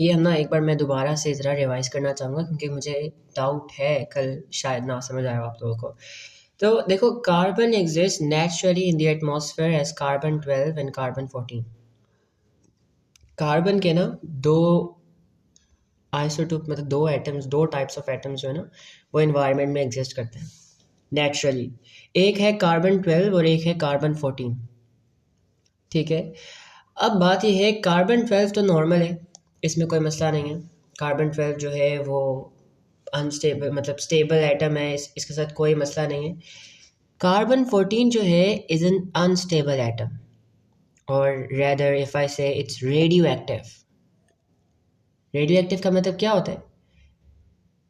ये ना एक बार मैं दोबारा से ज़रा रिवाइज़ करना चाहूँगा क्योंकि मुझे डाउट है कल शायद ना समझ आया हो आप लोगों को। तो देखो carbon exist naturally in the atmosphere as carbon 12 and carbon 14। Carbon के ना दो आइसोटोप मतलब दो एटम्स, दो टाइप्स ऑफ एटम्स जो है ना वो इन्वायरमेंट में एग्जिस्ट करते हैं नेचुरली। एक है कार्बन 12 और एक है कार्बन 14। ठीक है, अब बात यह है कार्बन 12 तो नॉर्मल है, इसमें कोई मसला नहीं है। कार्बन 12 जो है वो अनस्टेबल मतलब स्टेबल एटम है, इसके साथ कोई मसला नहीं है। कार्बन 14 जो है इज एन अनस्टेबल एटम, और रेदर इफ आई से it's radio active. Radio active का मतलब क्या होता है?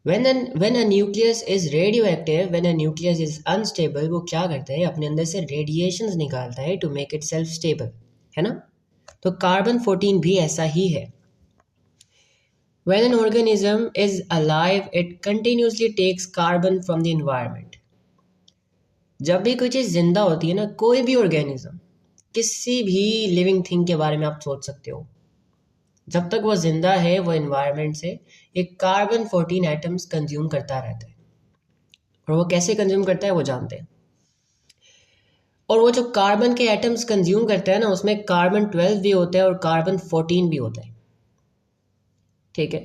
when a nucleus is radioactive, when a nucleus is unstable, वो क्या करता है अपने अंदर से रेडिएशंस निकालता है to make itself stable, है ना। तो कार्बन 14 भी ऐसा ही है। When an organism is alive, it continuously takes carbon from the environment. जब भी कोई चीज़ जिंदा होती है ना, कोई भी ऑर्गेनिज्म, किसी भी लिविंग थिंग के बारे में आप सोच सकते हो, जब तक वो जिंदा है वो एनवायरनमेंट से एक कार्बन 14 एटम्स कंज्यूम करता रहता है। और वो कैसे कंज्यूम करता है वो जानते हैं। और वो जो कार्बन के एटम्स कंज्यूम करता है ना, उसमें कार्बन 12 भी होता है और कार्बन 14 भी होता है। ठीक है,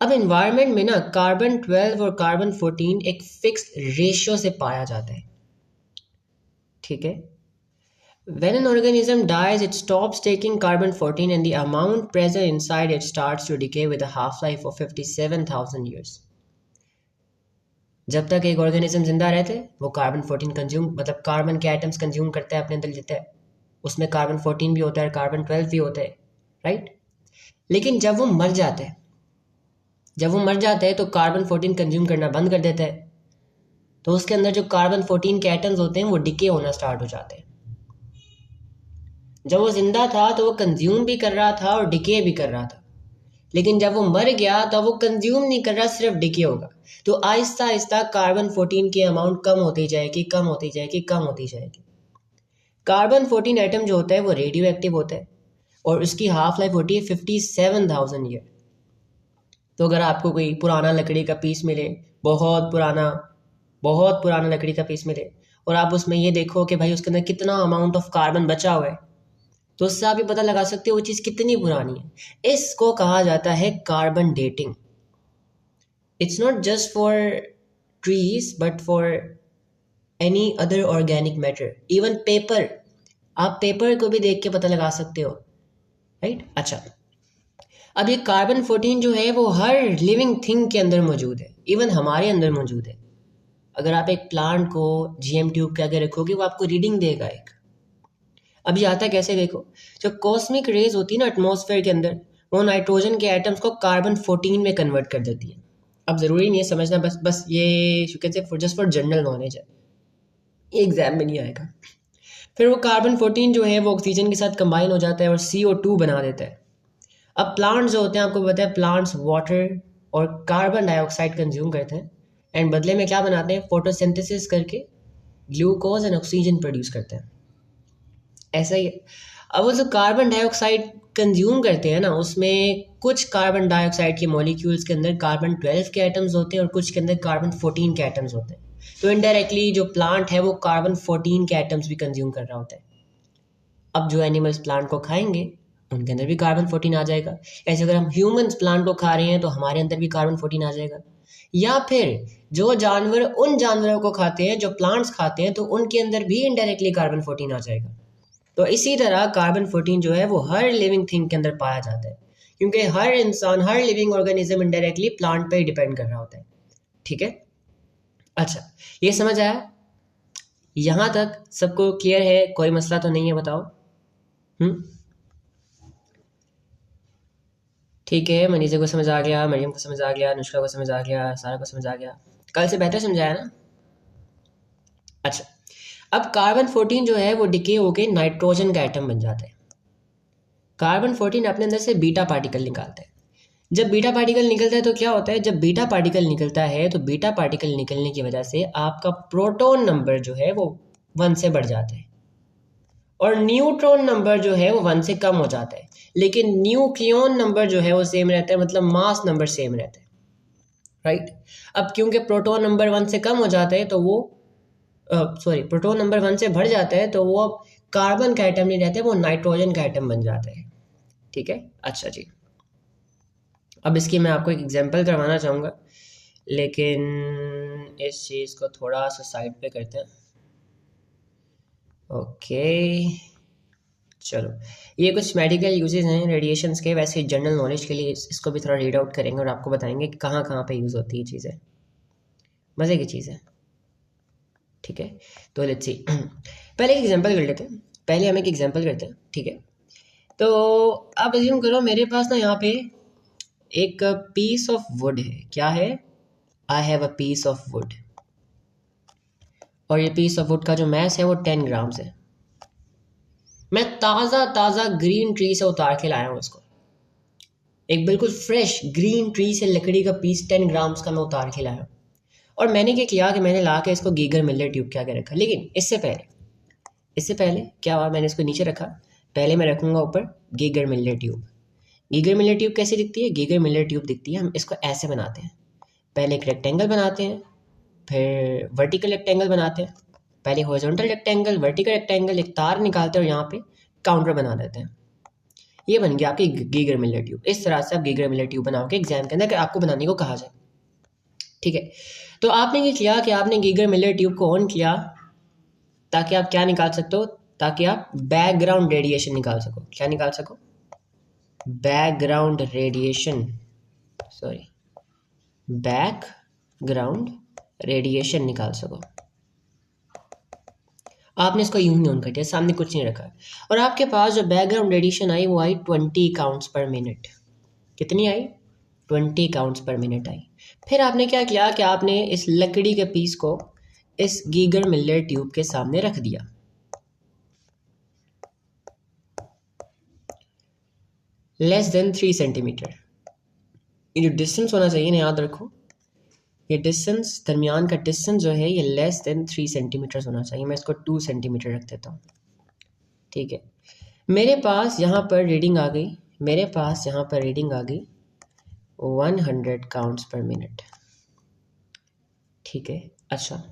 अब एनवायरनमेंट में ना कार्बन 12 और कार्बन 14 एक फिक्स्ड रेशियो से पाया जाता है। ठीक है, when an organism dies, it stops taking carbon 14 and the amount present inside it starts to decay with a half-life of 57,000 years. जब तक एक ऑर्गेनिज्म जिंदा रहता है वो कार्बन 14 कंज्यूम मतलब कार्बन के एटम्स कंज्यूम करता है, अपने अंदर लेता है। उसमें कार्बन 14 भी होता है, कार्बन 12 भी होता है, राइट। लेकिन जब वो मर जाता है तो कार्बन 14 कंज्यूम करना बंद कर देता है। तो उसके अंदर जो कार्बन 14 के एटम्स होते हैं वो डिके होना स्टार्ट हो जाते हैं। जब वो जिंदा था तो वो कंज्यूम भी कर रहा था और डिके भी कर रहा था, लेकिन जब वो मर गया तो वो कंज्यूम नहीं कर रहा, सिर्फ डिके होगा। तो आहिस्ता आहिस्ता कार्बन 14 की अमाउंट कम होती जाएगी। कार्बन 14 एटम जो होता है वो रेडियो एक्टिव होता है और उसकी हाफ लाइफ होती है 57,000 ईयर। तो अगर आपको कोई पुराना लकड़ी का पीस मिले, बहुत पुराना लकड़ी का पीस मिले, और आप उसमें ये देखो कि भाई उसके अंदर कितना अमाउंट ऑफ कार्बन बचा हुआ है, तो उससे आप ये पता लगा सकते हो वो चीज़ कितनी पुरानी है। इसको कहा जाता है carbon dating. It's not just for trees but for any other organic matter, even paper. आप पेपर को भी देख के पता लगा सकते हो, राइट। अच्छा, अब ये कार्बन 14 जो है वो हर लिविंग थिंग के अंदर मौजूद है, इवन हमारे अंदर मौजूद है। अगर आप एक प्लांट को जीएम ट्यूब के आगे रखोगे वो आपको रीडिंग देगा एक। अब ये आता कैसे देखो, जो कॉस्मिक रेज होती है ना एटमॉस्फेयर के अंदर, वो नाइट्रोजन के एटम्स को कार्बन 14 में कन्वर्ट कर देती है। अब ज़रूरी नहीं है समझना, बस ये जस्ट फॉर जनरल नॉलेज है, ये एग्जाम में नहीं आएगा। फिर वो कार्बन 14 जो है वो ऑक्सीजन के साथ कंबाइन हो जाता है और CO2 बना देता है। अब प्लांट्स जो होते हैं, आपको पता है प्लांट्स वाटर और कार्बन डाइऑक्साइड कंज्यूम करते हैं एंड बदले में क्या बनाते हैं, फोटोसिंथेसिस करके ग्लूकोज एंड ऑक्सीजन प्रोड्यूस करते हैं। ऐसा ही है। अब वो जो कार्बन डाइऑक्साइड कंज्यूम करते हैं ना, उसमें कुछ कार्बन डाइऑक्साइड के मॉलिक्यूल्स के अंदर कार्बन 12 के एटम्स होते हैं और कुछ के अंदर कार्बन 14 के एटम्स होते हैं। तो इनडायरेक्टली जो प्लांट है वो कार्बन 14 के एटम्स भी कंज्यूम कर रहा होता है। अब जो एनिमल्स प्लांट को खाएंगे उनके अंदर भी कार्बन 14 आ जाएगा। ऐसे अगर हम ह्यूमंस प्लांट को खा रहे हैं तो हमारे अंदर भी कार्बन 14 आ जाएगा। या फिर जो जानवर उन जानवरों को खाते हैं जो प्लांट्स खाते हैं, तो उनके अंदर भी इनडायरेक्टली कार्बन 14 आ जाएगा। तो इसी तरह कार्बन 14 जो है वो हर लिविंग थिंग के अंदर पाया जाता है, क्योंकि हर इंसान, हर लिविंग ऑर्गेनिज्म इनडायरेक्टली प्लांट पे ही डिपेंड कर रहा होता है। ठीक है, अच्छा ये समझ आया? यहाँ तक सबको क्लियर है? कोई मसला तो नहीं है? बताओ। ठीक है, मनीषा को समझ आ गया, मरियम को समझ आ गया, अनुष्का को समझ आ गया, सारा को समझ आ गया। कल से बेहतर समझाया ना? अच्छा, अब कार्बन 14 जो है वो डिके होके नाइट्रोजन का एटम बन जाता है। कार्बन 14 अपने अंदर से बीटा पार्टिकल निकालता है। जब बीटा पार्टिकल निकलता है तो क्या होता है, जब बीटा पार्टिकल निकलता है तो बीटा पार्टिकल निकलने की वजह से आपका प्रोटॉन नंबर जो है वो 1 से बढ़ जाता है और न्यूट्रॉन नंबर जो है वो 1 से कम हो जाता है, लेकिन न्यूक्लियन नंबर जो है वो सेम रहता है, मतलब मास नंबर सेम रहता है, राइट। अब क्योंकि प्रोटॉन नंबर 1 से कम हो जाता है तो वो प्रोटॉन नंबर 1 से बढ़ जाता है तो वो अब कार्बन का एटम नहीं रहता है, वो नाइट्रोजन का एटम बन जाता है, ठीक है। अच्छा जी, अब इसकी मैं आपको एक एग्जांपल करवाना चाहूँगा, लेकिन इस चीज़ को थोड़ा सा साइड पे करते हैं। ओके चलो, ये कुछ मेडिकल यूजेस हैं रेडिएशंस के, वैसे जनरल नॉलेज के लिए इसको भी थोड़ा रीड आउट करेंगे और आपको बताएंगे कि कहाँ कहाँ पे यूज़ होती है चीज़ें, मज़े की चीज़ है, ठीक है। तो लेट्स सी पहले एक एग्जांपल कर लेते हैं, पहले हम एक एग्जांपल करते हैं, ठीक है। तो आप अज्यूम करो मेरे पास ना यहाँ पे एक पीस ऑफ वुड है, क्या है, I have a piece of wood, और ये पीस ऑफ वुड का जो मास है वो 10 ग्राम्स है। मैं ताज़ा ताज़ा ग्रीन ट्री से उतार के लाया हूँ इसको, एक बिल्कुल फ्रेश ग्रीन ट्री से लकड़ी का पीस 10 ग्राम्स का मैं उतार के लाया, और मैंने क्या किया कि मैंने ला के इसको गीगर मिलर ट्यूब के आगे रखा। लेकिन इससे पहले क्या हुआ, मैंने इसको नीचे रखा, पहले मैं रखूँगा ऊपर Geiger Miller tube. Geiger Miller tube कैसी दिखती है, गीगर मिलर ट्यूब दिखती है, हम इसको ऐसे बनाते हैं, पहले एक रेक्टेंगल बनाते हैं, फिर वर्टिकल रेक्टेंगल बनाते हैं, पहले हॉरिजॉन्टल रेक्टेंगल, वर्टिकल रेक्टेंगल, एक तार निकालते हैं और यहाँ पे काउंटर बना देते हैं। ये बन गया आपकी गीगर मिलर ट्यूब। इस तरह से आप गीगर मिलर ट्यूब बनाओगे एग्जाम के अंदर कि आपको बनाने को कहा जाए, ठीक है। तो आपने ये किया कि आपने गीगर मिलर ट्यूब को ऑन किया ताकि आप क्या निकाल सकते हो, ताकि आप बैकग्राउंड रेडिएशन निकाल सको। क्या निकाल सको, background radiation, sorry background radiation निकाल सको। आपने इसको यूं ही ऑन कर दिया, सामने कुछ नहीं रखा, और आपके पास जो बैकग्राउंड रेडिएशन आई वो आई 20 काउंट्स पर मिनट। कितनी आई, 20 काउंट्स पर मिनट आई। फिर आपने क्या किया कि आपने इस लकड़ी के पीस को इस गीगर मिलर ट्यूब के सामने रख दिया, लेस देन 3 सेंटीमीटर। ये जो डिस्टेंस होना चाहिए ना, याद रखो, ये डिस्टेंस, दरमियान का डिस्टेंस जो है ये लेस देन 3 सेंटीमीटर होना चाहिए। मैं इसको 2 सेंटीमीटर रख देता हूँ, ठीक है। मेरे पास यहाँ पर रीडिंग आ गई, 100 काउंट्स पर मिनट, ठीक है। अच्छा,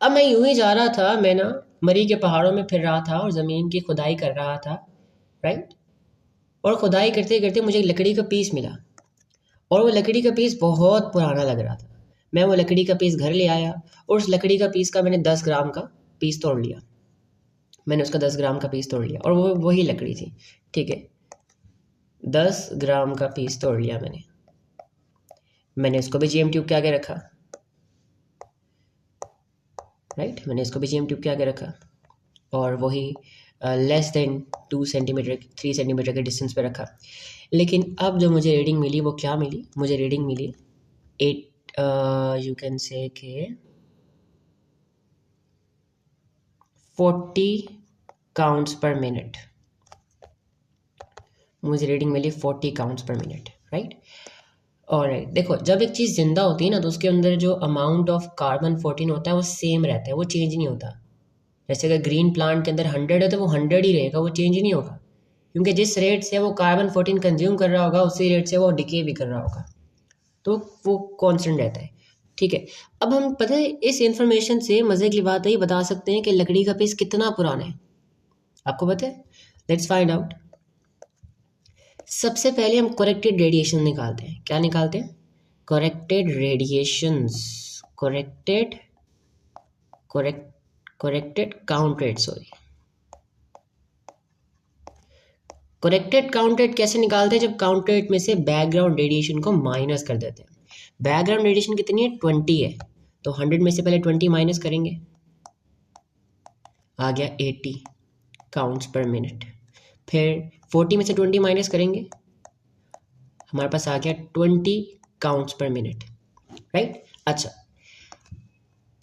अब मैं यूं ही जा रहा था, मैं ना मरी के पहाड़ों में फिर रहा था और ज़मीन की खुदाई कर रहा था, राइट। और खुदाई करते करते मुझे एक लकड़ी का पीस मिला, और वो लकड़ी का पीस बहुत पुराना लग रहा था। मैं वो लकड़ी का पीस घर ले आया और उस लकड़ी का पीस का मैंने 10 ग्राम का पीस तोड़ लिया, मैंने उसका 10 ग्राम का पीस तोड़ लिया, और वो वही लकड़ी थी, ठीक है। 10 ग्राम का पीस तोड़ लिया मैंने इसको भी जीएम ट्यूब के आगे रखा, राइट, मैंने इसको भी जीएम ट्यूब के आगे रखा, और वही लेस देन 2 सेंटीमीटर 3 सेंटीमीटर के डिस्टेंस पे रखा। लेकिन अब जो मुझे रीडिंग मिली वो क्या मिली, मुझे reading milli 8 you can say के 40 काउंट्स पर मिनट। मुझे रीडिंग मिली 40 काउंट्स पर मिनट, राइट। और देखो, जब एक चीज़ जिंदा होती है ना तो उसके अंदर जो अमाउंट ऑफ कार्बन 14 होता है वो सेम रहता है, वो चेंज नहीं होता। जैसे अगर ग्रीन प्लांट के अंदर 100 है तो वो 100 ही रहेगा, वो चेंज ही नहीं होगा, क्योंकि जिस रेट से वो कार्बन 14 कंज्यूम कर रहा होगा उसी रेट से वो डिके भी कर रहा होगा, तो वो कांस्टेंट रहता है, ठीक है। अब हम पता है इस इंफॉर्मेशन से मज़े की बात है बता सकते हैं कि लकड़ी का पीस कितना पुराना है, आपको पता है। Let's find out. सबसे पहले हम करेक्टेड रेडिएशन निकालते हैं। क्या निकालते हैं, corrected radiations, corrected count rate, sorry, corrected count rate कैसे निकालते हैं, जब काउंट रेट में से बैकग्राउंड रेडिएशन को माइनस कर देते हैं। बैकग्राउंड रेडिएशन कितनी है, 20 है, तो 100 में से पहले 20 माइनस करेंगे, आ गया 80 काउंट्स पर मिनट। फिर 40 में से 20 माइनस करेंगे, हमारे पास आ गया 20 काउंट्स पर मिनट, राइट। अच्छा,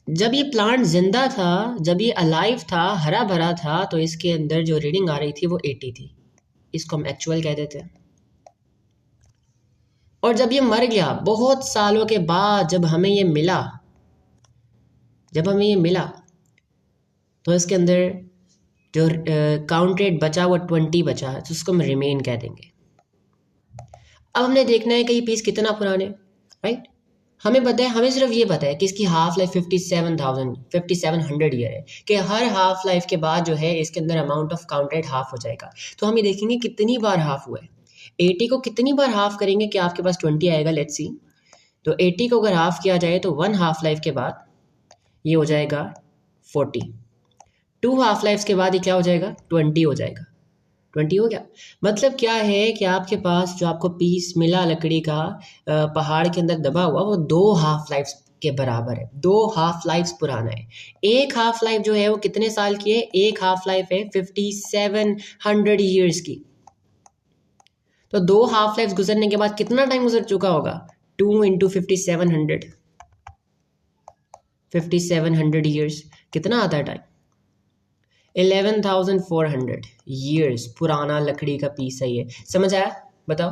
जब ये प्लांट जिंदा था, जब ये अलाइव था, हरा भरा था, तो इसके अंदर जो रीडिंग आ रही थी वो 80 थी, इसको हम एक्चुअल कह देते हैं। और जब ये मर गया बहुत सालों के बाद, जब हमें ये मिला तो इसके अंदर जो काउंट रेट बचा वो 20 बचा है, तो उसको हम रिमेन कह देंगे। अब हमने देखना है कि ये पीस कितना पुराने, राइट। हमें पता है, हमें सिर्फ ये पता है कि इसकी हाफ लाइफ 5700 ईयर है, कि हर हाफ लाइफ के बाद जो है इसके अंदर amount of count rate half हो जाएगा। तो हम ये देखेंगे कितनी बार हाफ हुआ है, 80 को कितनी बार हाफ करेंगे कि आपके पास 20 आएगा, लेट्स सी। तो 80 को अगर हाफ किया जाए तो 1 हाफ लाइफ के बाद ये हो जाएगा 40, 2 हाफ लाइफ के बाद ये क्या हो जाएगा, 20 हो जाएगा। 20 हो गया। मतलब क्या है कि आपके पास जो आपको पीस मिला लकड़ी का पहाड़ के अंदर दबा हुआ, वो 2 हाफ लाइफ के बराबर है, 2 हाफ लाइफ पुराना है। एक हाफ लाइफ जो है वो कितने साल की है, एक हाफ लाइफ है 5700 ईयर्स की। तो 2 हाफ लाइफ गुजरने के बाद कितना टाइम गुजर चुका होगा, 2 इंटू 5700, 5700 ईयर्स कितना आता है टाइम, 11,400 ईयर्स पुराना लकड़ी का पीस है ये। समझ आया? बताओ,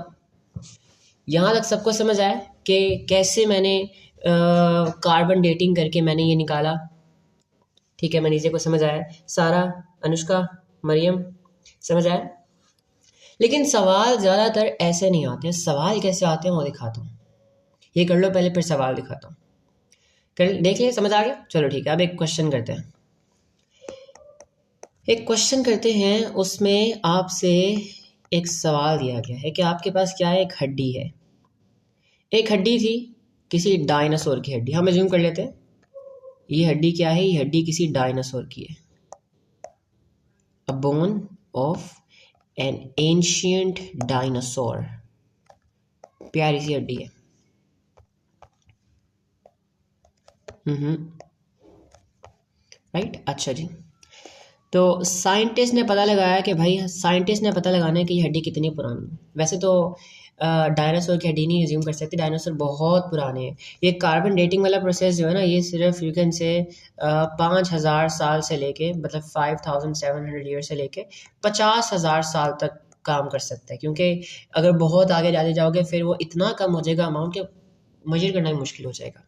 यहाँ तक सबको समझ आया कि कैसे मैंने कार्बन डेटिंग करके मैंने ये निकाला? ठीक है, मनीषा को समझ आया, सारा, अनुष्का, मरियम, समझ आया? लेकिन सवाल ज़्यादातर ऐसे नहीं आते, सवाल कैसे आते हैं वो दिखाता हूँ। ये कर लो पहले, फिर सवाल दिखाता हूँ। कर देख लिया, समझ आ गया? चलो ठीक है, अब एक क्वेश्चन करते हैं। एक क्वेश्चन करते हैं, उसमें आपसे एक सवाल दिया गया है कि आपके पास क्या है, एक हड्डी है। एक हड्डी थी किसी डायनासोर की हड्डी, हम अज्यूम कर लेते हैं ये हड्डी क्या है, ये हड्डी किसी डायनासोर की है। A bone of an ancient dinosaur, प्यारी सी हड्डी है। राइट, अच्छा जी। तो साइंटिस्ट ने पता लगाया कि भाई, साइंटिस्ट ने पता लगाना है कि ये हड्डी कितनी पुरानी है। वैसे तो डायनासोर की हड्डी नहीं अज्यूम कर सकते, डायनासोर बहुत पुराने हैं। ये कार्बन डेटिंग वाला प्रोसेस जो है ना, ये सिर्फ यू कैन से 5,000 साल से लेके, मतलब 5,700 ईयर से लेके 50,000 साल तक काम कर सकता है। क्योंकि अगर बहुत आगे जाते जाओगे फिर वो इतना कम हो जाएगा अमाउंट के मेजर करना भी मुश्किल हो जाएगा।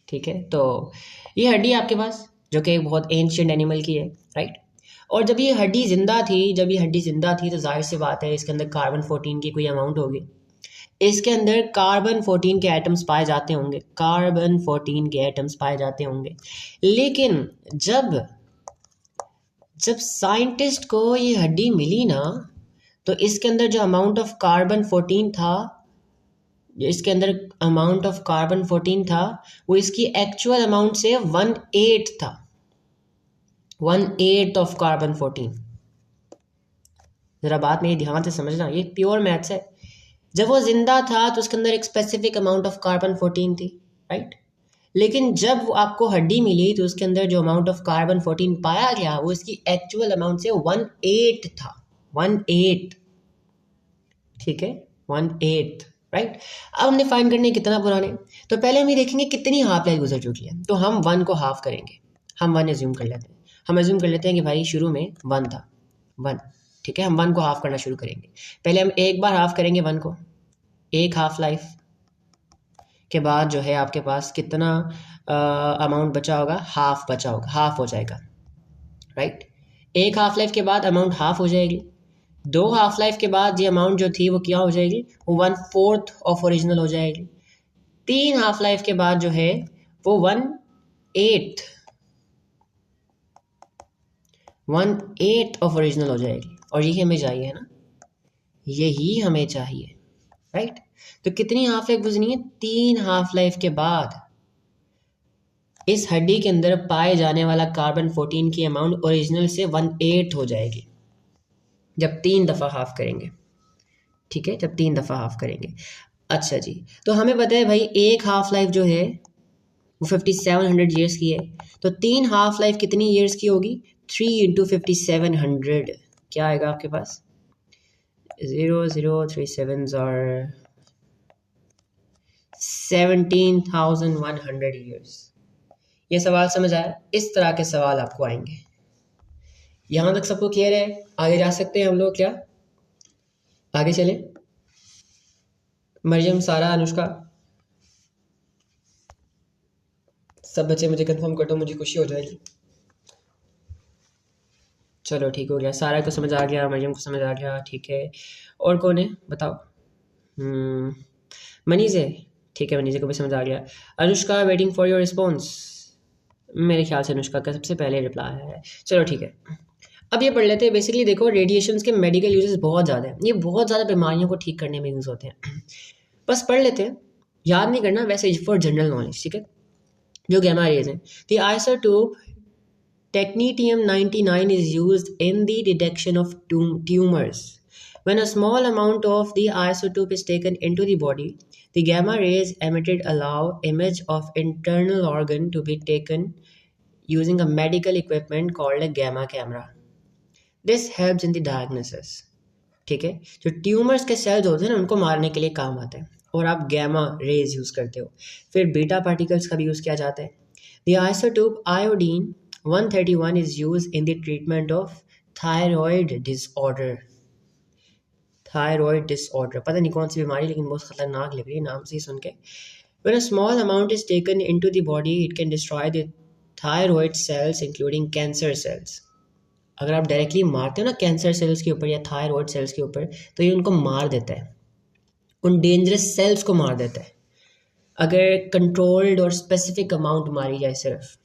ठीक है, तो ये हड्डी आपके पास जो कि बहुत एंशिएंट एनिमल की है, राइट। और जब ये हड्डी जिंदा थी, जब ये हड्डी जिंदा थी तो जाहिर सी बात है इसके अंदर कार्बन 14 की कोई अमाउंट होगी। इसके अंदर कार्बन 14 के एटम्स पाए जाते होंगे, कार्बन 14 के एटम्स पाए जाते होंगे। लेकिन जब जब साइंटिस्ट को ये हड्डी मिली ना, तो इसके अंदर जो अमाउंट ऑफ कार्बन 14 था, इसके अंदर अमाउंट ऑफ कार्बन 14 था, वो इसकी एक्चुअल अमाउंट से 1/8 था, 1/8 ऑफ कार्बन 14। जरा बात मेरी ध्यान से समझना, ये प्योर मैथ्स है। जब वो जिंदा था तो उसके अंदर एक स्पेसिफिक अमाउंट ऑफ कार्बन 14 थी, राइट। लेकिन जब आपको हड्डी मिली तो उसके अंदर जो अमाउंट ऑफ कार्बन 14 पाया गया वो इसकी एक्चुअल अमाउंट से 1/8 था, 1/8। ठीक है, 1/8, राइट। अब हमने फाइंड करने कितना पुराने, तो पहले हम ये देखेंगे कितनी हाफ लाइफ गुजर चुकी है। तो हम 1 को हाफ करेंगे, हम 1 एज्यूम कर लेते हैं। हम एज्यूम कर लेते हैं कि भाई शुरू में 1 था, 1। ठीक है, हम 1 को हाफ करना शुरू करेंगे। पहले हम एक बार हाफ करेंगे 1 को, एक हाफ लाइफ के बाद जो है आपके पास कितना अमाउंट बचा होगा, हाफ बचा होगा, हाफ हो जाएगा, राइट। एक हाफ लाइफ के बाद अमाउंट हाफ हो जाएगी। 2 हाफ लाइफ के बाद ये अमाउंट जो थी वो क्या हो जाएगी, वो 1/4 ऑफ ओरिजिनल हो जाएगी। 3 हाफ लाइफ के बाद जो है वो 1/8 ऑफ ओरिजिनल हो जाएगी। और यही हमें चाहिए, है ना, यही हमें चाहिए, राइट। तो कितनी हाफ लाइफ गुजरी है, 3 हाफ लाइफ के बाद इस हड्डी के अंदर पाए जाने वाला कार्बन 14 की अमाउंट ओरिजिनल से 1/8 हो जाएगी, जब 3 दफ़ा हाफ करेंगे। ठीक है, जब 3 दफ़ा हाफ करेंगे। अच्छा जी, तो हमें पता है भाई एक हाफ लाइफ जो है वो 5700 ईयर्स की है। तो 3 हाफ लाइफ कितनी ईयर्स की होगी, 3 इंटू 5700, क्या आएगा आपके पास, 0037 और 17,100 ईयर्स। ये सवाल समझ आया? इस तरह के सवाल आपको आएंगे। यहाँ तक सबको क्लियर है? आगे जा सकते हैं हम लोग, क्या आगे चलें? मरियम, सारा, अनुष्का, सब बच्चे मुझे कंफर्म कर दो, मुझे खुशी हो जाएगी। चलो ठीक हो गया, सारा को समझ आ गया, मरियम को समझ आ गया, ठीक है। और कौन है बताओ? मनीष है, ठीक है, मनीष को भी समझ आ गया। Anushka waiting for your response. मेरे ख्याल से अनुष्का का सबसे पहले रिप्लाई है। चलो ठीक है, अब ये पढ़ लेते हैं। बेसिकली देखो, रेडिएशंस के मेडिकल यूजेस बहुत ज़्यादा हैं, ये बहुत ज़्यादा बीमारियों को ठीक करने में यूज़ होते हैं। बस पढ़ लेते हैं, याद नहीं करना वैसे, फॉर जनरल नॉलेज, ठीक है। जो गैमा रेज हैं, the isotope Technetium-99 is used in the detection of tumors. When a small amount of the isotope is taken into the body, the gamma rays emitted allow image of internal organ to be taken using a medical equipment called a gamma camera. This helps in the diagnosis. ठीक है, जो tumours के sales होते हैं ना, उनको मारने के लिए काम आते हैं, और आप गैमा रेज यूज़ करते हो। फिर बीटा पार्टिकल्स का भी यूज़ किया जाता है। The isotope iodine 131 is used in the treatment of thyroid disorder. Thyroid disorder, पता नहीं कौन सी बीमारी, लेकिन बहुत खतरनाक लग रही है नाम से ही सुन के। When a small amount is taken into the body, it can destroy the thyroid cells, including cancer cells. अगर आप डायरेक्टली मारते हो ना कैंसर सेल्स के ऊपर या थायराइड सेल्स के ऊपर, तो ये उनको मार देता है, उन डेंजरस सेल्स को मार देता है, अगर कंट्रोल्ड और स्पेसिफिक अमाउंट मारी जाए सिर्फ।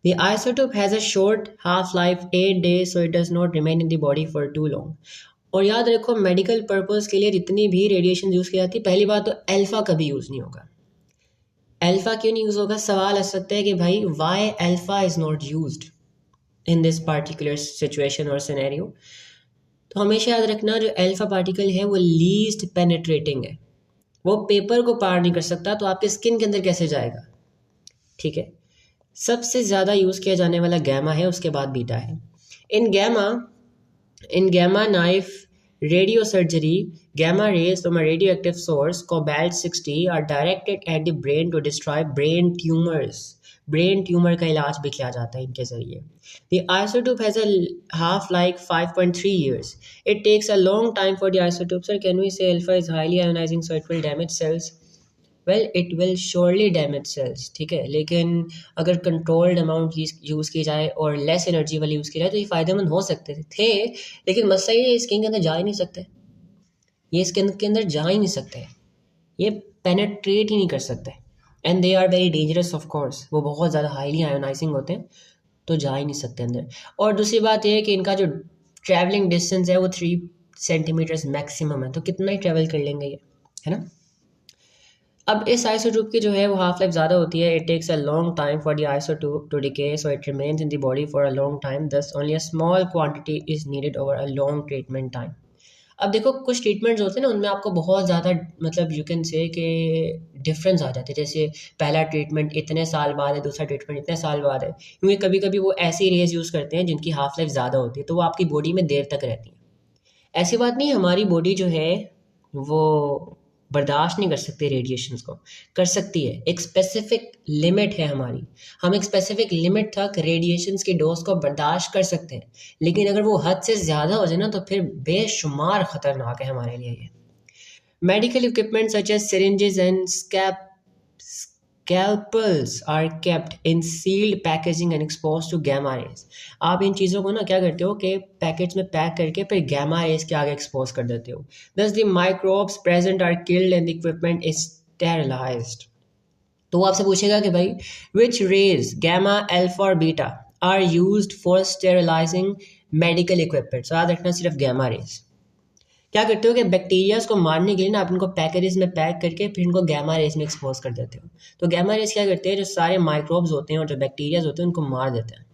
The isotope has a short half-life 8 days, so it does not remain in the body for too long. और याद रखो, मेडिकल पर्पस के लिए जितनी भी रेडिएशन यूज़ की जाती है, पहली बात तो अल्फा कभी यूज़ नहीं होगा। अल्फा क्यों नहीं यूज़ होगा? सवाल आ सकता है कि भाई why alpha is not used in this particular situation और सिनेरियो। तो हमेशा याद रखना, जो अल्फा पार्टिकल है वो लीस्ट पेनेट्रेटिंग है, वो पेपर को पार नहीं कर सकता, तो आपके स्किन के अंदर कैसे जाएगा, ठीक है। सबसे ज़्यादा यूज़ किया जाने वाला गैमा है, उसके बाद बीटा है। In gamma knife radio surgery, gamma rays from a radio active source cobalt 60 are directed at the brain to destroy brain tumours. Brain tumour का इलाज भी किया जाता है इनके जरिए। The isotope has a half life 5.3 years. It takes a long time for the isotope. Sir, can we say alpha is highly ionizing so it will damage cells? Well it will surely damage cells, ठीक है, लेकिन अगर controlled amount use की जाए और less energy वाली use की जाए तो ये फ़ायदेमंद हो सकते थे, लेकिन मसला ये स्किन के अंदर जा ही नहीं सकते, ये स्किन के अंदर जा ही नहीं सकते, ये पेनेट्रेट ही नहीं कर सकते, and they are very dangerous of course, वो बहुत ज़्यादा हाईली आयोनाइजिंग होते हैं, तो जा ही नहीं सकते अंदर। और दूसरी बात ये है कि इनका जो ट्रैवलिंग डिस्टेंस है वो 3 सेंटीमीटर्स मैक्सिमम है, तो कितना ही ट्रैवल कर लेंगे ये, है ना। अब इस आइसोटोप की जो है वो हाफ लाइफ ज़्यादा होती है। It takes a long time for the isotope to decay, so it remains in the body for a long time, thus only a small quantity is needed over a long treatment time. अब देखो, कुछ treatments होते हैं ना, उनमें आपको बहुत ज़्यादा मतलब यू कैन से कि डिफरेंस आ जाते हैं, जैसे पहला ट्रीटमेंट इतने साल बाद है, दूसरा ट्रीटमेंट इतने साल बाद है, क्योंकि कभी कभी वो ऐसी रेज यूज़ करते हैं जिनकी हाफ लाइफ ज़्यादा होती है, तो वो आपकी बॉडी में देर तक रहती है। ऐसी बात नहीं, हमारी बॉडी जो है वो बर्दाश्त नहीं कर सकती रेडिएशंस को, कर सकती है, एक स्पेसिफिक लिमिट है हमारी, हम एक स्पेसिफिक लिमिट तक रेडिएशंस की डोज को बर्दाश्त कर सकते हैं, लेकिन अगर वो हद से ज़्यादा हो जाए ना, तो फिर बेशुमार ख़तरनाक है हमारे लिए ये। Medical equipment such as syringes and scalpels are kept in sealed packaging and exposed to gamma rays. आप इन चीज़ों को ना क्या करते हो कि पैकेट्स में पैक करके फिर गैमा रेज के आगे एक्सपोज कर देते हो। Thus the microbes present are killed and the equipment is sterilized. तो वो आपसे पूछेगा कि भाई which rays, gamma, alpha और beta are used for sterilizing medical equipment? तो याद रखना सिर्फ गैमा रेज। क्या करते हो कि बैक्टीरियाज को मारने के लिए ना आप इनको पैकेजेस में पैक करके फिर इनको गैमा रेज में एक्सपोज कर देते हो। तो गैमा रेज क्या करते हैं, जो सारे माइक्रोब्स होते हैं और जो बैक्टीरियाज होते हैं उनको मार देते हैं।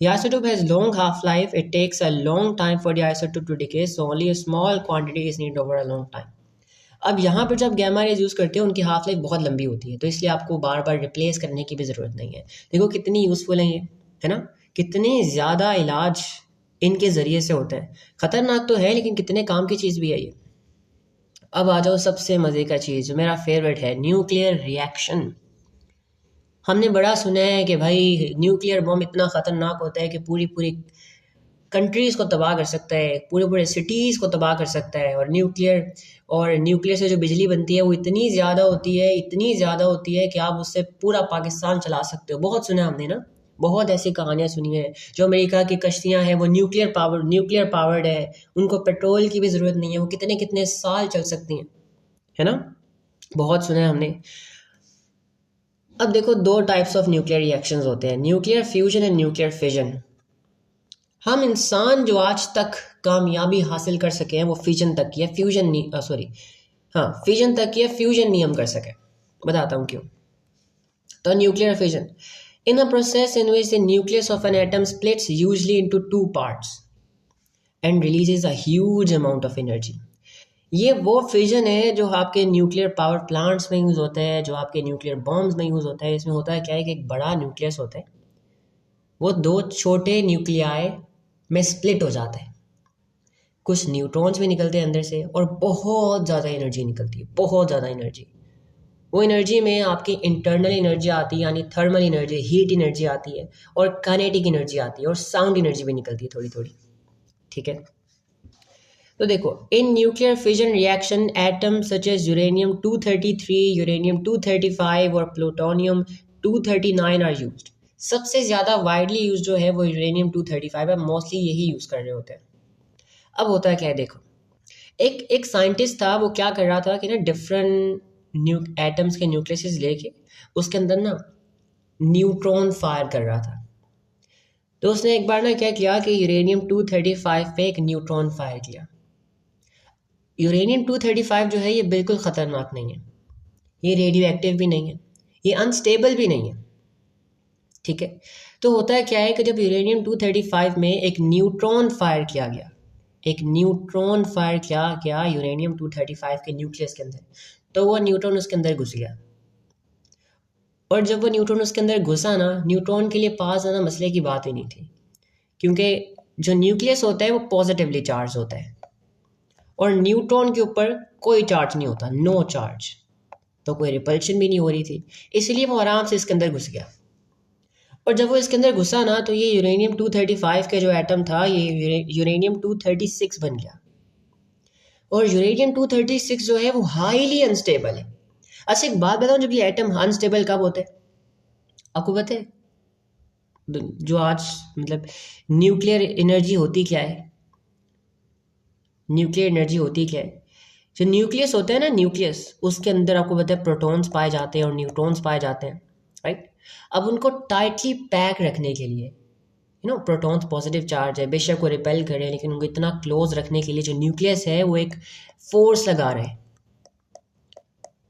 The isotope has long half-life. It takes a long time for the isotope to decay, so only a small quantity is needed over a long time. अब यहाँ पर जब गैमा रेज यूज़ करते हैं उनकी हाफ लाइफ बहुत लंबी होती है, तो इसलिए आपको बार बार रिप्लेस करने की भी ज़रूरत नहीं है। देखो कितनी यूज़फुल है ये, है ना, कितनी ज़्यादा इलाज इनके ज़रिए से होता है। ख़तरनाक तो है लेकिन कितने काम की चीज़ भी है ये। अब आ जाओ सबसे मज़े का चीज़ जो मेरा फेवरेट है, न्यूक्लियर रिएक्शन। हमने बड़ा सुना है कि भाई न्यूक्लियर बम इतना ख़तरनाक होता है कि पूरी पूरी कंट्रीज़ को तबाह कर सकता है, पूरे पूरे सिटीज़ को तबाह कर सकता है। और न्यूक्लियर से जो बिजली बनती है वो इतनी ज़्यादा होती है, इतनी ज़्यादा होती है कि आप उससे पूरा पाकिस्तान चला सकते हो। बहुत सुना हमने ना, बहुत ऐसी कहानियाँ सुनी हैं। जो अमेरिका की कश्तियाँ हैं वो न्यूक्लियर पावर्ड है, उनको पेट्रोल की भी ज़रूरत नहीं है, वो कितने कितने साल चल सकती हैं, है ना। बहुत सुना है हमने। अब देखो, दो टाइप्स ऑफ न्यूक्लियर रिएक्शंस होते हैं, nuclear fusion and nuclear fission. हम इंसान जो आज तक कामयाबी हासिल कर सके हैं वो फिजन तक की है, फ्यूजन नहीं, सॉरी, हाँ फिजन तक की है, फ्यूजन नहीं हम कर सके। बताता हूँ क्यों। तो nuclear fission, in a process in which the nucleus of an atom splits usually into two parts and releases a huge amount of energy. ये वो फिजन है जो आपके न्यूक्लियर पावर प्लांट्स में यूज़ होता है, जो आपके न्यूक्लियर बॉम्ब्स में यूज़ होता है। इसमें होता है क्या है कि एक बड़ा न्यूक्लियस होता है, वो दो छोटे न्यूक्लियाई में स्प्लिट हो जाता है, कुछ न्यूट्रॉन्स भी निकलते हैं अंदर से और बहुत ज़्यादा एनर्जी निकलती है, बहुत ज़्यादा एनर्जी। वो एनर्जी में आपकी इंटरनल एनर्जी आती है, यानी थर्मल एनर्जी, हीट एनर्जी आती है, और काइनेटिक एनर्जी आती है, और साउंड एनर्जी भी निकलती है थोड़ी थोड़ी। ठीक है, तो देखो, in nuclear fission reaction atom such as uranium 233, uranium 235 और प्लूटोनियम 239 आर यूज्ड। सबसे ज़्यादा वाइडली यूज जो है वो यूरेनियम 235 है, मोस्टली यही यूज़ कर रहे होते हैं। अब होता है क्या है, देखो, एक एक साइंटिस्ट था, वो क्या कर रहा था कि ना डिफरेंट एटम्स के न्यूक्लियस लेके उसके अंदर ना न्यूट्रॉन फायर कर रहा था। तो उसने एक बार ना क्या किया कि यूरेनियम 235 पे एक न्यूट्रॉन फायर किया। यूरेनियम 235 जो है ये बिल्कुल ख़तरनाक नहीं है, ये रेडियो एक्टिव भी नहीं है, ये अनस्टेबल भी नहीं है। ठीक है, तो होता है क्या है कि जब यूरेनियम 235 में एक न्यूट्रॉन फायर किया गया, एक न्यूट्रॉन फायर किया गया यूरेनियम 235 के न्यूक्लियस के अंदर, तो वो न्यूट्रॉन उसके अंदर घुस गया। और जब वो न्यूट्रॉन उसके अंदर घुसा ना, न्यूट्रॉन के लिए पास आना मसले की बात ही नहीं थी, क्योंकि जो न्यूक्लियस होता है वो पॉजिटिवली चार्ज होता है और न्यूट्रॉन के ऊपर कोई चार्ज नहीं होता, नो चार्ज, तो कोई रिपल्शन भी नहीं हो रही थी, इसलिए वो आराम से इसके अंदर घुस गया। और जब वो इसके अंदर घुसा ना, तो ये यूरेनियम 235 के जो एटम था ये यूरेनियम 236 बन गया। और यूरेनियम 236 जो है वो हाईली अनस्टेबल है। अच्छा एक बात बताऊं, जब ये एटम अनस्टेबल कब होते हैं आपको पता है? जो आज मतलब न्यूक्लियर एनर्जी होती क्या है, न्यूक्लियर एनर्जी होती क्या है, जो न्यूक्लियस होता है ना, न्यूक्लियस उसके अंदर आपको पता है प्रोटॉन्स पाए जाते हैं और न्यूट्रॉन्स पाए जाते हैं, राइट। अब उनको टाइटली पैक रखने के लिए, प्रोटॉन्स पॉजिटिव चार्ज है, बेशक वो रिपेल करें, लेकिन उनको इतना क्लोज रखने के लिए जो न्यूक्लियस है वो एक फोर्स लगा रहा है,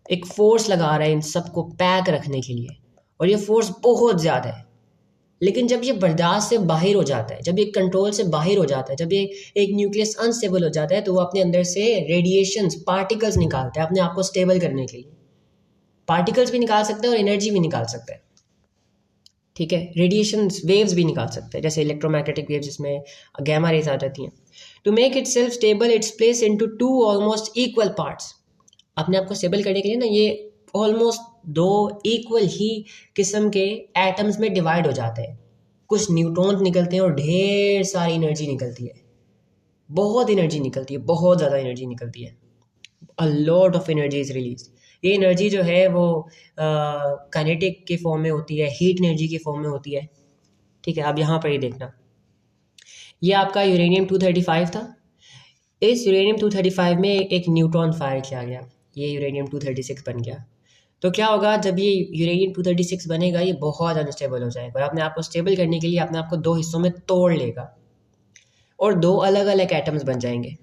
एक फोर्स लगा रहा है इन सबको पैक रखने के लिए, और ये फोर्स बहुत ज़्यादा है। लेकिन जब ये बर्दाश्त से बाहर हो जाता है, जब ये कंट्रोल से बाहर हो जाता है, जब ये एक न्यूक्लियस अनस्टेबल हो जाता है, तो वो अपने अंदर से रेडिएशंस, पार्टिकल्स निकालता है अपने आप को स्टेबल करने के लिए। पार्टिकल्स भी निकाल सकता है और एनर्जी भी निकाल सकता है। ठीक है, रेडिएशंस, वेव्स भी निकाल सकते हैं, जैसे इलेक्ट्रोमैग्नेटिक वेव्स जिसमें गैमा रेज आ जाती हैं। To make itself stable its place into two almost equal parts. अपने आप को स्टेबल करने के लिए ना ये ऑलमोस्ट दो इक्वल ही किस्म के एटम्स में डिवाइड हो जाते हैं। कुछ न्यूट्रॉन्स निकलते हैं और ढेर सारी एनर्जी निकलती है, बहुत एनर्जी निकलती है, बहुत ज़्यादा एनर्जी निकलती है, a lot of energy is release. ये एनर्जी जो है वो काइनेटिक के फॉर्म में होती है, हीट एनर्जी के फॉर्म में होती है। ठीक है, अब यहाँ पर ही देखना, ये आपका यूरेनियम 235 था, इस यूरेनियम 235 में एक न्यूट्रॉन फायर किया गया, ये यूरेनियम 236 बन गया। तो क्या होगा, जब ये यूरेनियम 236 बनेगा ये बहुत अनस्टेबल हो जाएगा और अपने आप को स्टेबल करने के लिए अपने आप को दो हिस्सों में तोड़ लेगा और दो अलग अलग एटम्स बन जाएंगे।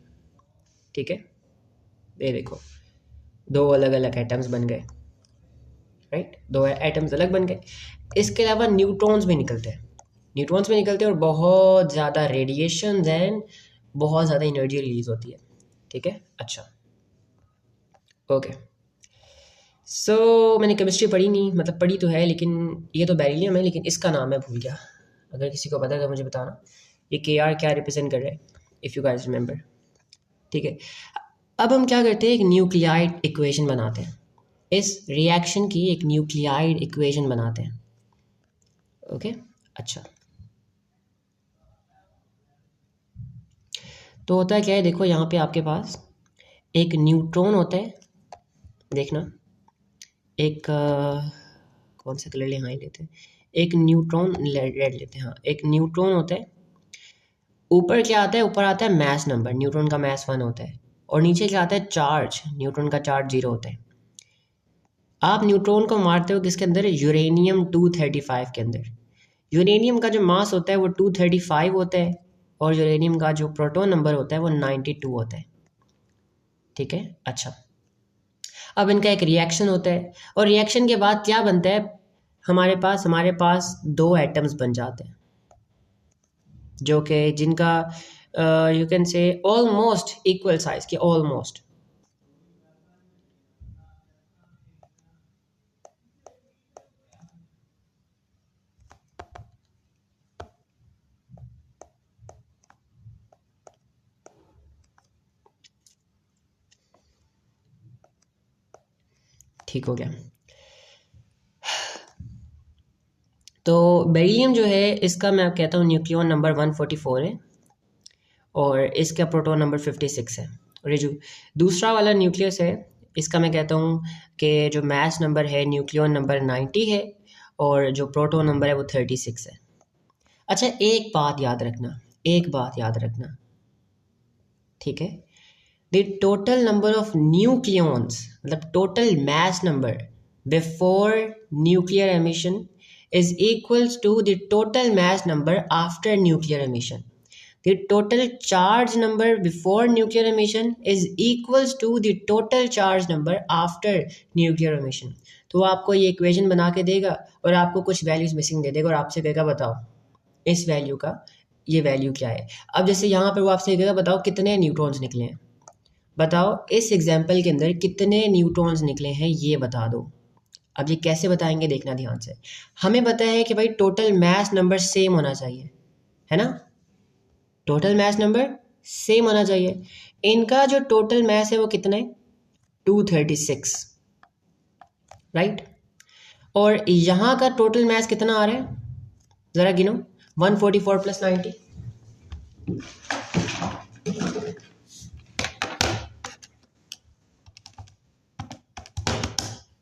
ठीक है, ये देखो, दो अलग अलग एटम्स बन गए, राइट, दो एटम्स अलग बन गए। इसके अलावा न्यूट्रॉन्स भी निकलते हैं, न्यूट्रॉन्स भी निकलते हैं और बहुत ज़्यादा रेडिएशन एंड बहुत ज़्यादा एनर्जी रिलीज होती है। ठीक है, अच्छा, ओके। मैंने केमिस्ट्री पढ़ी नहीं, मतलब पढ़ी तो है, लेकिन ये तो बेरिलियम है, लेकिन इसका नाम मैं भूल गया। अगर किसी को पता है तो मुझे बताना, ये Kr क्या रिप्रेजेंट कर रहा है, इफ़ यू गाइस रिमेंबर। ठीक है, अब हम क्या करते हैं, एक न्यूक्लियाइड इक्वेशन बनाते हैं, इस रिएक्शन की एक न्यूक्लियाइड इक्वेशन बनाते हैं। ओके, अच्छा, तो होता है क्या है, देखो यहाँ पे आपके पास एक न्यूट्रॉन होता है, देखना, एक कौन सा कलर यहाँ ही लेते हैं, एक न्यूट्रॉन रेड लेते हैं, हाँ एक न्यूट्रॉन होता है, ऊपर क्या आता है, ऊपर आता है मास नंबर, न्यूट्रॉन का मास 1 होता है, और नीचे क्या आता है, चार्ज, न्यूट्रॉन का चार्ज 0 होता है। आप न्यूट्रॉन को मारते हो किसके अंदर, यूरेनियम 235 के अंदर। यूरेनियम का जो मास होता है वो 235 होता है, और यूरेनियम का जो प्रोटॉन नंबर होता है वो 92 होता है। ठीक है, अच्छा अब इनका एक रिएक्शन होता है, और रिएक्शन के बाद क्या बनता है, हमारे पास दो एटम्स बन जाते हैं, जो कि जिनका you can say almost equal size के, ऑलमोस्ट। ठीक हो गया। तो बेरिलियम जो है इसका मैं कहता हूँ न्यूक्लियन नंबर 144 है, और इसका प्रोटॉन नंबर 56 है। और ये जो दूसरा वाला न्यूक्लियस है इसका मैं कहता हूँ कि जो मास नंबर है न्यूक्लियन नंबर 90 है, और जो प्रोटॉन नंबर है वो 36 है। अच्छा एक बात याद रखना, एक बात याद रखना, ठीक है, the total number of nucleons, मतलब total mass number before nuclear emission is equals to the total mass number after nuclear emission. The total charge number before nuclear emission is equals to the total charge number after nuclear emission. तो वो आपको ये equation बना के देगा और आपको कुछ वैल्यूज मिसिंग दे देगा और आपसे कहेगा बताओ इस वैल्यू का ये वैल्यू क्या है। अब जैसे यहाँ पर वो आपसे कहेगा बताओ कितने न्यूट्रॉन्स निकले हैं, बताओ इस एग्जाम्पल के अंदर कितने न्यूट्रॉन्स निकले हैं ये बता दो। अब ये कैसे बताएंगे देखना ध्यान से। हमें पता है कि भाई टोटल मास नंबर सेम होना चाहिए, है ना, टोटल मास नंबर सेम होना चाहिए। इनका जो टोटल मास है वो कितना है, 236, राइट। और यहाँ का टोटल मास कितना आ रहा है, ज़रा गिनो, 144 प्लस 90,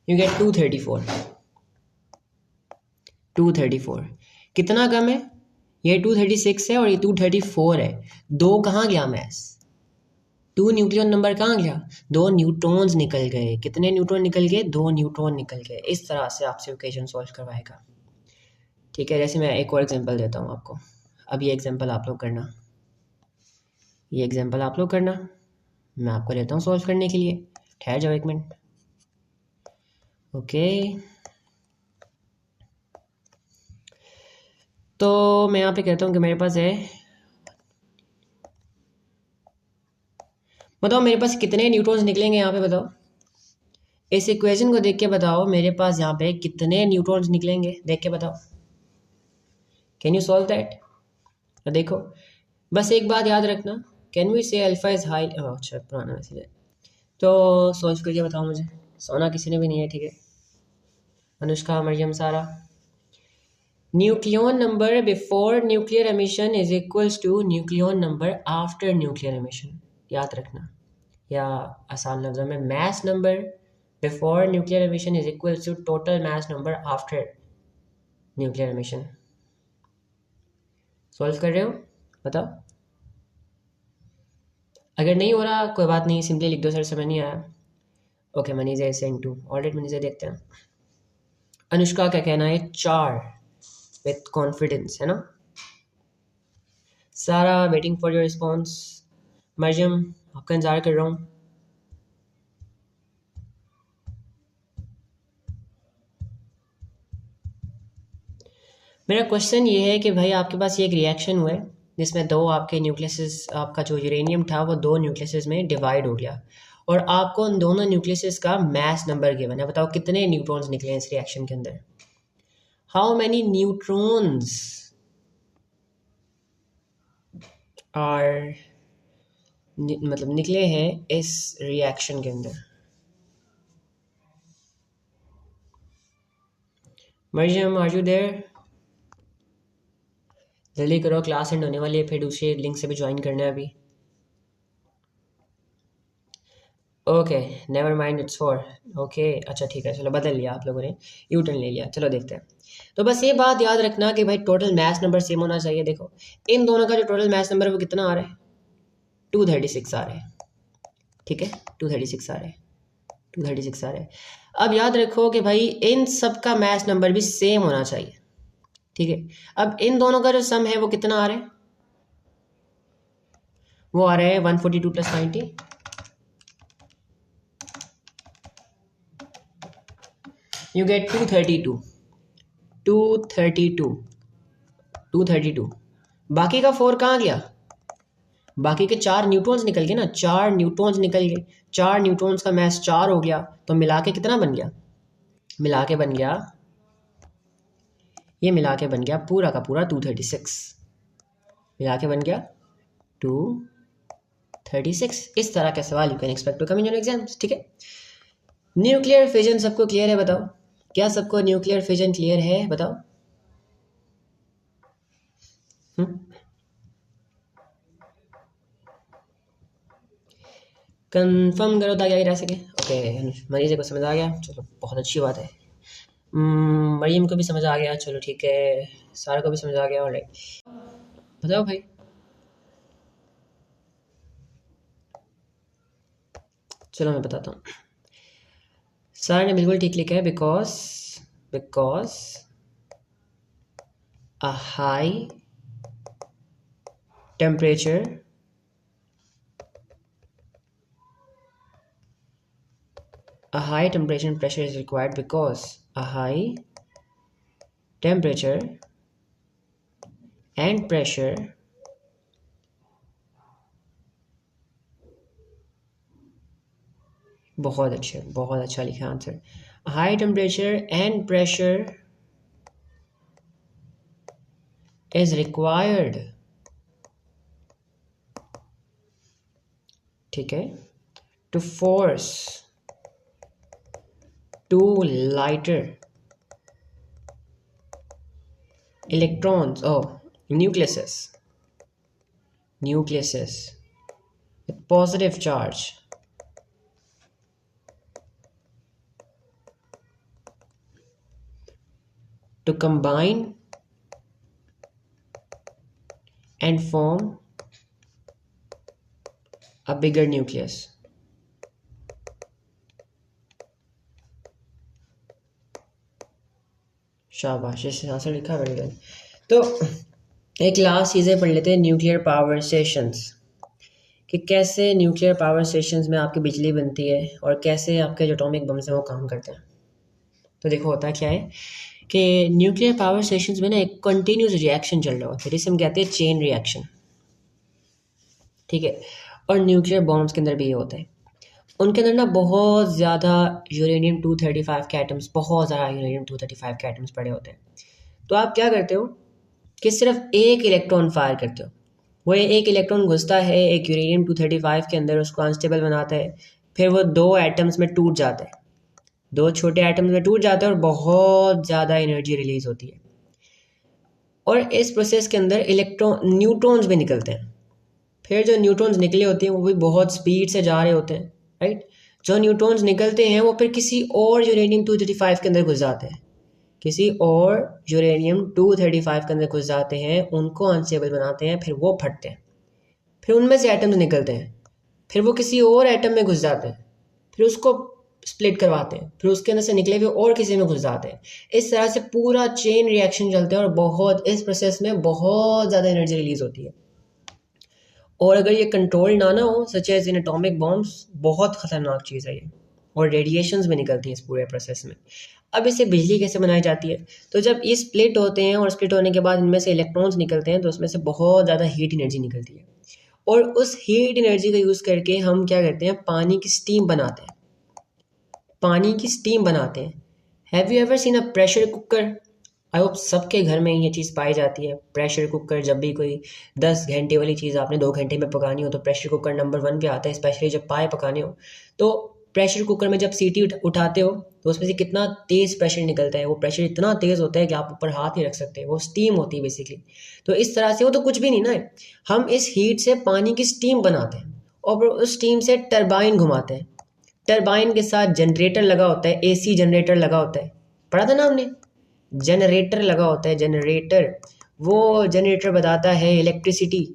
यू गेट 234। कितना कम है, ये 236 है और ये 234 है, दो कहाँ गया मैस, टू न्यूक्लियन नंबर कहाँ गया, दो न्यूट्रॉन्स निकल गए। कितने न्यूट्रॉन निकल गए, दो न्यूट्रॉन निकल गए। इस तरह से आपसे इक्वेशन सॉल्व करवाएगा। ठीक है, जैसे मैं एक और एग्जांपल देता हूँ आपको। अब ये एग्जांपल आप लोग करना, ये एग्जांपल आप लोग करना, मैं आपको देता हूँ सॉल्व करने के लिए। ठहर जाओ एक मिनट, ओके। तो मैं यहाँ पे कहता हूँ कि मेरे पास है, बताओ मेरे पास कितने न्यूट्रॉन्स निकलेंगे यहाँ पे, बताओ इस इक्वेशन को देख के बताओ मेरे पास यहाँ पे कितने न्यूट्रॉन्स निकलेंगे, देख के बताओ। Can you solve that. तो देखो बस एक बात याद रखना, कैन वी से अल्फा इज हाई, अच्छा पुराना मैसेज है, तो सॉल्व करके बताओ मुझे। सोना किसी ने भी नहीं है, ठीक है। Anushka, Maryam, Sara. Nucleon number before nuclear emission is equals to nucleon number after nuclear emission, याद रखना। या आसान लफ्ज़ों में mass number before nuclear emission is equals to total mass number after nuclear emission. Solve कर रहे हो, बताओ। अगर नहीं हो रहा कोई बात नहीं, सिंपली लिख दो सर समझ नहीं आया। Okay, Maniza is saying 2, alright Maniza, देखते हैं। अनुष्का क्या कहना है, 4 विथ कॉन्फिडेंस, है ना। Sara waiting for your response. Maryam आपका इंतजार कर रहा हूँ। मेरा क्वेश्चन ये है कि भाई आपके पास ये एक रिएक्शन हुआ है जिसमें दो आपके न्यूक्लियस, आपका जो यूरेनियम था वो दो न्यूक्लियस में डिवाइड हो गया, और आपको उन दोनों न्यूक्लियस का मास नंबर गिवन है। बताओ कितने न्यूट्रॉन्स निकले हैं इस रिएक्शन के अंदर, हाउ मैनी न्यूट्रॉन्स आर मतलब निकले हैं इस रिएक्शन के अंदर। मरियम आर यू देयर, जल्दी करो, क्लास एंड होने वाली है, फिर दूसरे लिंक से भी ज्वाइन करना है अभी। Okay, never mind, it's 4। Okay, अच्छा ठीक है, चलो बदल लिया आप लोगों ने, यू टर्न ले लिया। चलो देखते हैं। तो बस ये बात याद रखना कि भाई टोटल मैथ नंबर सेम होना चाहिए। देखो इन दोनों का जो टोटल मैथ नंबर है वो कितना आ रहा है, 236 आ रहा है। ठीक है, 236 आ रहा है, 236 आ रहा है। अब याद रखो कि भाई इन सब का मैथ नंबर भी सेम होना चाहिए। ठीक है, अब इन दोनों का जो सम है वो कितना आ रहा है, वो आ रहा है 142 + 90। You get 232, 232, 232। बाकी का 4 कहाँ गया, बाकी के 4 न्यूट्रॉन्स निकल गए ना, 4 न्यूट्रॉन्स निकल गए। 4 न्यूट्रॉन्स का मैस 4 हो गया, तो मिला के कितना बन गया, मिला के बन गया, ये मिला के बन गया पूरा का पूरा 236, मिला के बन गया 236। इस तरह का सवाल you can expect to come in your exams. ठीक है, न्यूक्लियर फिजन सबको क्लियर है, बताओ क्या सबको न्यूक्लियर फिजन क्लियर है, बताओ। कंफर्म करो ताकि आगे रह सके। ओके, मरीज़ को समझ आ गया, चलो बहुत अच्छी बात है। मरीम को भी समझ आ गया, चलो ठीक है, सारा को भी समझ आ गया। और बताओ भाई, चलो मैं बताता हूँ। सारा ने बिल्कुल ठीक लिखा है, because a high temperature and pressure is required, because a high temperature and pressure बहुत अच्छा लिखा answer. High temperature and pressure is required, ठीक है, to force two lighter electrons or nucleuses with positive charge to combine and form a bigger nucleus। शाबाश, इस answer लिखा very well. तो एक लास्ट चीज़ें पढ़ लेते हैं, न्यूक्लियर पावर स्टेशंस, कि कैसे न्यूक्लियर पावर स्टेशंस में आपकी बिजली बनती है और कैसे आपके जो एटॉमिक बम्स हैं वो काम करते हैं। तो देखो होता क्या है कि न्यूक्लियर पावर स्टेशंस में ना एक कंटिन्यूस रिएक्शन चल रहा होता है, जिसे हम कहते हैं चेन रिएक्शन। ठीक है, और न्यूक्लियर बॉम्ब्स के अंदर भी ये होता है। उनके अंदर ना बहुत ज़्यादा यूरेनियम 235 के एटम्स, बहुत ज़्यादा यूरेनियम 235 के एटम्स पड़े होते हैं। तो आप क्या करते हो कि सिर्फ एक इलेक्ट्रॉन फायर करते हो, वो एक इलेक्ट्रॉन घुसता है एक यूरेनियम 235 के अंदर, उसको अनस्टेबल बनाता है, फिर वो 2 एटम्स में टूट जाता है, 2 छोटे एटम्स में टूट जाता है और बहुत ज़्यादा एनर्जी रिलीज होती है। और इस प्रोसेस के अंदर न्यूट्रॉन्स भी निकलते हैं। फिर जो न्यूट्रॉन्स निकले होते हैं वो भी बहुत स्पीड से जा रहे होते हैं, राइट। जो न्यूट्रॉन्स निकलते हैं वो फिर किसी और यूरेनियम 235 के अंदर घुस जाते हैं, किसी और यूरेनियम 235 के अंदर घुस जाते हैं, उनको अनस्टेबल बनाते हैं, फिर वो फटते हैं, फिर उनमें से एटम्स निकलते हैं, फिर वो किसी और एटम में घुस जाते हैं, फिर उसको स्प्लिट करवाते हैं, फिर उसके अंदर से निकले हुए और किसी में घुस जाते हैं। इस तरह से पूरा चेन रिएक्शन चलता है और बहुत इस प्रोसेस में बहुत ज़्यादा एनर्जी रिलीज होती है। और अगर ये कंट्रोल ना हो, such as in atomic bombs, बहुत ख़तरनाक चीज़ है ये, और रेडिएशंस भी निकलती हैं इस पूरे प्रोसेस में। अब इससे बिजली कैसे बनाई जाती है, तो जब ये स्प्लिट होते हैं और स्प्लिट होने के बाद इनमें से इलेक्ट्रॉन्स निकलते हैं, तो उसमें से बहुत ज़्यादा हीट एनर्जी निकलती है, और उस हीट एनर्जी का यूज़ करके हम क्या करते हैं, पानी की स्टीम बनाते हैं, पानी की स्टीम बनाते हैं। Have you ever seen a pressure cooker? I hope सबके घर में ये चीज़ पाई जाती है, प्रेशर कुकर। जब भी कोई 10 घंटे वाली चीज़ आपने 2 घंटे में पकानी हो तो प्रेशर कुकर नंबर 1 पे आता है, स्पेशली जब पाए पकाने हो। तो प्रेशर कुकर में जब सीटी उठाते हो तो उसमें से कितना तेज़ प्रेशर निकलता है, वो प्रेशर इतना तेज़ होता है कि आप ऊपर हाथ नहीं रख सकते, वो स्टीम होती है बेसिकली। तो इस तरह से वो तो कुछ भी नहीं ना है, हम इस हीट से पानी की स्टीम बनाते हैं और उस स्टीम से टरबाइन घुमाते हैं, टरबाइन के साथ जनरेटर लगा होता है, एसी जनरेटर लगा होता है, पढ़ा था ना हमने, जनरेटर लगा होता है, जनरेटर, वो जनरेटर बताता है इलेक्ट्रिसिटी।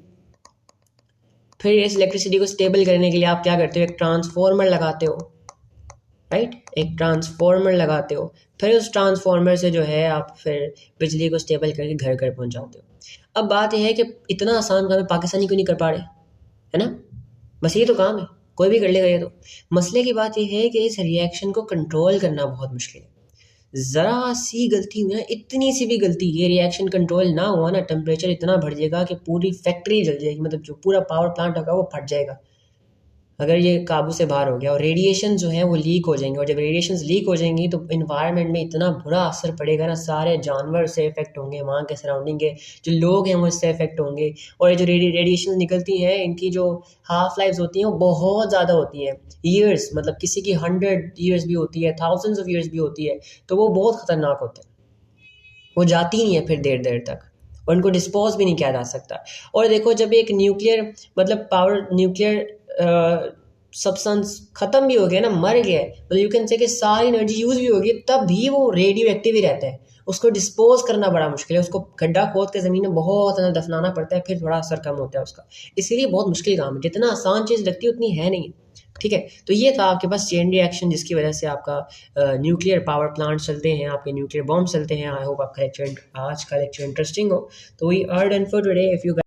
फिर इस इलेक्ट्रिसिटी को स्टेबल करने के लिए आप क्या करते हो, एक ट्रांसफॉर्मर लगाते हो, राइट, एक ट्रांसफॉर्मर लगाते हो, फिर उस ट्रांसफॉर्मर से जो है आप फिर बिजली को स्टेबल करके घर घर पहुंचाते हो। अब बात यह है कि इतना आसान काम है, पाकिस्तानी क्यों नहीं कर पा रहे, है ना, बस ये तो काम है, कोई भी कर लेगा ये तो। मसले की बात यह है कि इस रिएक्शन को कंट्रोल करना बहुत मुश्किल है। ज़रा सी गलती हुई ना, इतनी सी भी गलती, ये रिएक्शन कंट्रोल ना हुआ ना, टेम्परेचर इतना बढ़ जाएगा कि पूरी फैक्ट्री जल जाएगी, मतलब जो पूरा पावर प्लांट होगा वो फट जाएगा अगर ये काबू से बाहर हो गया। और रेडिएशन जो है वो लीक हो जाएंगे, और जब रेडिएशन लीक हो जाएंगी तो इन्वायरमेंट में इतना बुरा असर पड़ेगा ना, सारे जानवर से इफेक्ट होंगे, वहाँ के सराउंडिंग के जो लोग हैं वो इससे इफेक्ट होंगे। और ये जो रेडिएशन निकलती हैं इनकी जो हाफ लाइफ होती हैं वो बहुत ज़्यादा होती हैं, ईयर्स, मतलब किसी की 100 ईयर्स भी होती है, थाउजेंड्स ऑफ ईयर्स भी होती है, तो वो बहुत ख़तरनाक होते हैं, वो जाती नहीं है फिर देर देर तक, और उनको डिस्पोज भी नहीं किया जा सकता। और देखो जब एक न्यूक्लियर मतलब पावर न्यूक्लियर सब्सटेंस ख़त्म भी हो गया ना, मर गया, मतलब यू कैन से कि सारी एनर्जी यूज़ भी होगी, तब भी वो रेडियो एक्टिव ही रहता है, उसको डिस्पोज करना बड़ा मुश्किल है, उसको गड्ढा खोद के ज़मीन में बहुत ज़्यादा दफनाना पड़ता है, फिर थोड़ा असर कम होता है उसका। इसीलिए बहुत मुश्किल काम है, जितना आसान चीज़ लगती है उतनी है नहीं, ठीक है। तो ये था आपके पास चेन रिएक्शन, जिसकी वजह से आपका न्यूक्लियर पावर प्लांट चलते हैं, आपके न्यूक्लियर बॉम्ब चलते हैं। आई होप आपका लेक्चर, आज का लेक्चर इंटरेस्टिंग हो। तो we are done for today. If you